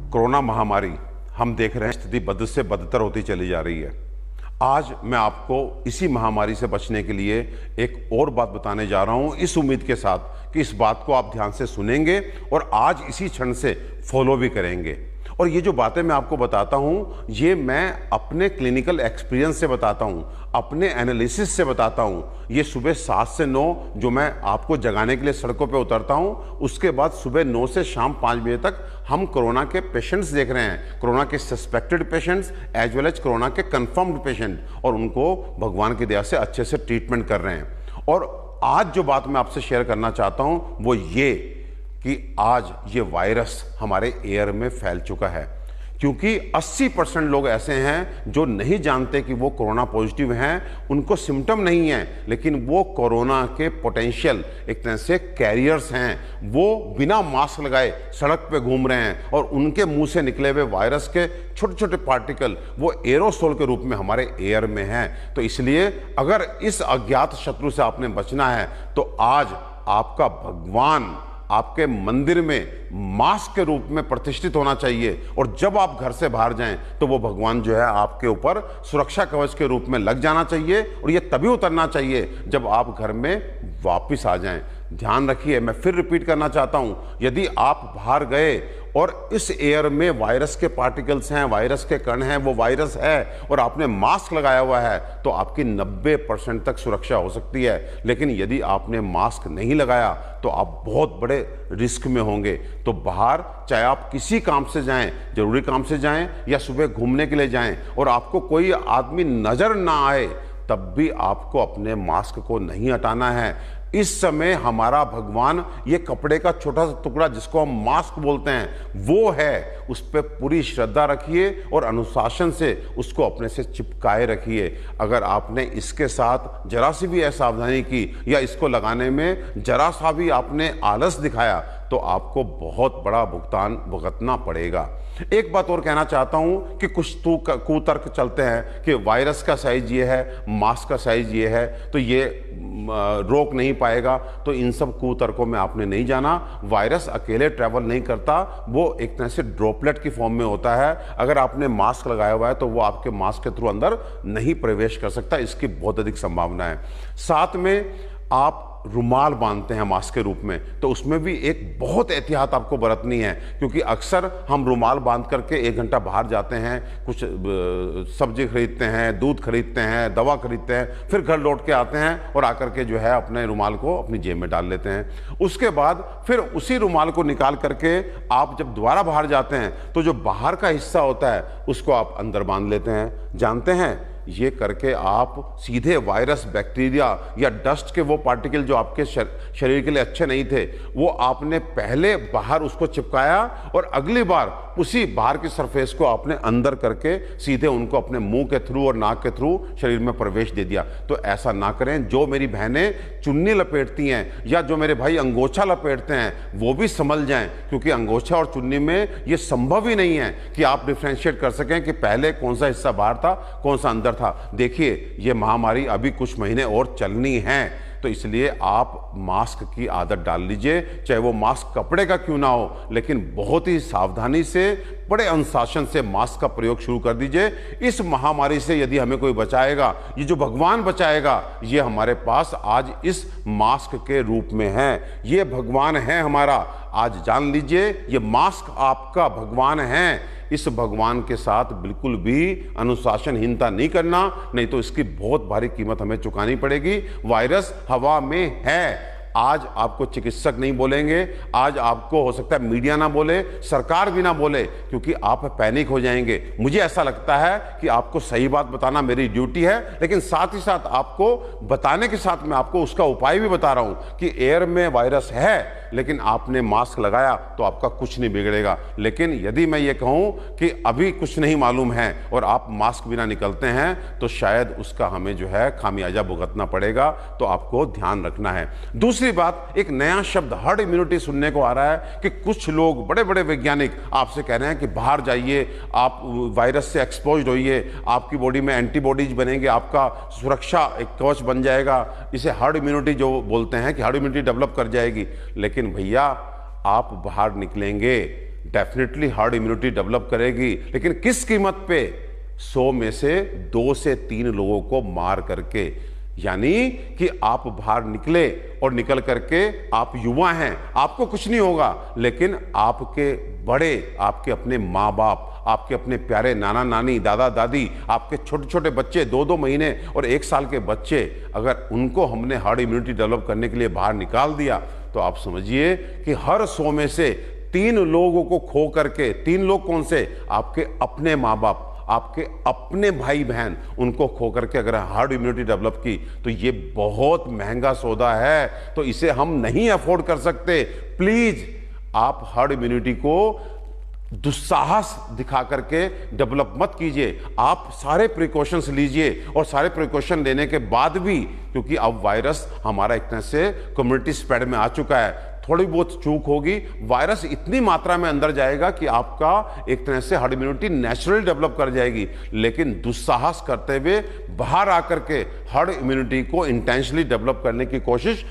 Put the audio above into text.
Corona महामारी हम देख रहे हैं स्थिति बद से बदतर होती चली जा रही है। आज मैं आपको इसी महामारी से बचने के लिए एक और बात बताने जा रहा हूं, इस उम्मीद के साथ कि इस बात को आप ध्यान से सुनेंगे और आज इसी क्षण से फॉलो भी करेंगे। और ये जो बातें मैं आपको बताता हूं, ये मैं अपने क्लिनिकल एक्सपीरियंस से बताता हूं, अपने एनालिसिस से बताता हूं। ये सुबह 7 से 9 जो मैं आपको जगाने के लिए सड़कों पे उतरता हूं, उसके बाद सुबह 9 से शाम 5 बजे तक हम कोरोना के पेशेंट्स देख रहे हैं, कोरोना के suspected patients as well as corona के कंफर्म्ड पेशेंट, और उनको भगवान की दया से अच्छे से ट्रीटमेंट कर रहे हैं। और आज जो बात मैं आपसे शेयर करना चाहता हूं वो ये कि आज ये वायरस हमारे एयर में फैल चुका है, क्योंकि 80% लोग ऐसे हैं जो नहीं जानते कि वो कोरोना पॉजिटिव हैं, उनको सिम्टम नहीं है, लेकिन वो कोरोना के पोटेंशियल एक तरह से कैरियर्स हैं। वो बिना मास्क लगाए सड़क पे घूम रहे हैं और उनके मुंह से निकले हुए वायरस के छोटे छोटे पार्टिकल वो एरोसोल के रूप में हमारे एयर में हैं। तो इसलिए अगर इस अज्ञात शत्रु से आपने बचना है तो आज आपका भगवान आपके मंदिर में मास्क के रूप में प्रतिष्ठित होना चाहिए, और जब आप घर से बाहर जाएं तो वो भगवान जो है आपके ऊपर सुरक्षा कवच के रूप में लग जाना चाहिए, और ये तभी उतरना चाहिए जब आप घर में वापस आ जाएं। ध्यान रखिए, मैं फिर रिपीट करना चाहता हूं, यदि आप बाहर गए और इस एयर में वायरस के पार्टिकल्स हैं, वायरस के कण हैं, वो वायरस है और आपने मास्क लगाया हुआ है तो आपकी 90% तक सुरक्षा हो सकती है। लेकिन यदि आपने मास्क नहीं लगाया तो आप बहुत बड़े रिस्क में होंगे। तो बाहर चाहे आप किसी काम से जाएं, जरूरी काम से जाएं या सुबह घूमने के लिए जाएं, और आपको कोई आदमी नजर ना आए, तब भी आपको अपने मास्क को नहीं हटाना है। इस समय हमारा भगवान ये कपड़े का छोटा सा टुकड़ा जिसको हम मास्क बोलते हैं वो है, उस पर पूरी श्रद्धा रखिए और अनुशासन से उसको अपने से चिपकाए रखिए। अगर आपने इसके साथ जरा सी भी असावधानी की या इसको लगाने में जरा सा भी आपने आलस दिखाया तो आपको बहुत बड़ा भुगतान भुगतना पड़ेगा। एक बात और कहना चाहता हूं कि कुछ कुतर्क चलते हैं कि वायरस का साइज ये है, मास्क का साइज ये है, तो ये रोक नहीं पाएगा। तो इन सब कुतर्कों में आपने नहीं जाना। वायरस अकेले ट्रैवल नहीं करता, वो एक तरह से ड्रॉपलेट की फॉर्म में होता है। अगर आपने मास्क लगाया हुआ है तो वो आपके मास्क के थ्रू अंदर नहीं प्रवेश कर सकता, इसकी बहुत अधिक संभावना है। साथ में आप रुमाल बांधते हैं मास्क के रूप में, तो उसमें भी एक बहुत एहतियात आपको बरतनी है, क्योंकि अक्सर हम रुमाल बांध करके 1 घंटा बाहर जाते हैं, कुछ सब्जी खरीदते हैं, दूध खरीदते हैं, दवा खरीदते हैं, फिर घर लौट के आते हैं और आकर के जो है अपने रुमाल को अपनी जेब में डाल लेते हैं। उसके बाद फिर उसी रुमाल को निकाल करके आप जब दोबारा बाहर जाते हैं तो जो बाहर का हिस्सा होता है उसको आप अंदर बांध लेते हैं। जानते हैं, ये करके आप सीधे वायरस, बैक्टीरिया या डस्ट के वो पार्टिकल जो आपके शरीर के लिए अच्छे नहीं थे, वो आपने पहले बाहर उसको चिपकाया और अगली बार उसी बाहर की सरफेस को आपने अंदर करके सीधे उनको अपने मुंह के थ्रू और नाक के थ्रू शरीर में प्रवेश दे दिया। तो ऐसा ना करें। जो मेरी बहनें चुन्नी लपेटती हैं या जो मेरे भाई अंगोछा लपेटते हैं वो भी संभल जाएं, क्योंकि अंगोछा और चुन्नी में ये संभव ही नहीं है कि आप डिफ्रेंशिएट कर सकें कि पहले कौन सा हिस्सा बाहर था, कौन सा अंदर था। देखिए, ये महामारी अभी कुछ महीने और चलनी है, तो इसलिए आप मास्क की आदत डाल लीजिए, चाहे वो मास्क कपड़े का क्यों ना हो, लेकिन बहुत ही सावधानी से, बड़े अनुशासन से मास्क का प्रयोग शुरू कर दीजिए। इस महामारी से यदि हमें कोई बचाएगा, ये जो भगवान बचाएगा, ये हमारे पास आज इस मास्क के रूप में है। ये भगवान है हमारा। आज जान लीजिए, ये मास्क आपका भगवान है। इस भगवान के साथ बिल्कुल भी अनुशासनहीनता नहीं करना, नहीं तो इसकी बहुत भारी कीमत हमें चुकानी पड़ेगी। वायरस हवा में है। आज आपको चिकित्सक नहीं बोलेंगे, आज आपको हो सकता है मीडिया ना बोले, सरकार भी ना बोले, क्योंकि आप पैनिक हो जाएंगे। मुझे ऐसा लगता है कि आपको सही बात बताना मेरी ड्यूटी है, लेकिन साथ ही साथ आपको बताने के साथ मैं आपको उसका उपाय भी बता रहा हूं कि एयर में वायरस है, लेकिन आपने मास्क लगाया तो आपका कुछ नहीं बिगड़ेगा। लेकिन यदि मैं ये कहूं कि अभी कुछ नहीं मालूम है और आप मास्क बिना निकलते हैं, तो शायद उसका हमें जो है खामियाजा भुगतना पड़ेगा। तो आपको ध्यान रखना है। दूसरी बात, एक नया शब्द हर्ड इम्यूनिटी सुनने को आ रहा है कि कुछ लोग, बड़े बड़े वैज्ञानिक आपसे कह रहे हैं कि बाहर जाइए, आप वायरस से एक्सपोज्ड होइए, आपकी बॉडी में एंटीबॉडीज बनेंगे, आपका सुरक्षा एक कवच बन जाएगा। इसे हर्ड इम्यूनिटी जो बोलते हैं कि हर्ड इम्यूनिटी डेवलप कर जाएगी। लेकिन भैया, आप बाहर निकलेंगे, डेफिनेटली हार्ड इम्यूनिटी डेवलप करेगी, लेकिन किस कीमत पे? 100 में से 2 से 3 लोगों को मार करके। यानी कि आप बाहर निकले और निकल करके आप युवा हैं, आपको कुछ नहीं होगा, लेकिन आपके बड़े, आपके अपने माँ बाप, आपके अपने प्यारे नाना नानी, दादा दादी, आपके छोटे छोटे बच्चे, 2-2 महीने और 1 साल के बच्चे, अगर उनको हमने हार्ड इम्यूनिटी डेवलप करने के लिए बाहर निकाल दिया तो आप समझिए कि हर 100 में से 3 लोगों को खो करके, 3 लोग कौन से? आपके अपने माँ बाप, आपके अपने भाई बहन, उनको खो करके अगर हार्ड इम्यूनिटी डेवलप की तो ये बहुत महंगा सौदा है, तो इसे हम नहीं अफोर्ड कर सकते। प्लीज आप हार्ड इम्यूनिटी को दुस्साहस दिखा करके डेवलप मत कीजिए। आप सारे प्रिकॉशंस लीजिए, और सारे प्रिकॉशन लेने के बाद भी, क्योंकि अब वायरस हमारा एक तरह से कम्युनिटी स्प्रेड में आ चुका है, थोड़ी बहुत चूक होगी, वायरस इतनी मात्रा में अंदर जाएगा कि आपका एक तरह से हार्ड इम्यूनिटी नेचुरली डेवलप कर जाएगी। लेकिन दुस्साहस करते हुए बाहर आकर के हार्ड इम्यूनिटी को इंटेंशनली डेवलप करने की कोशिश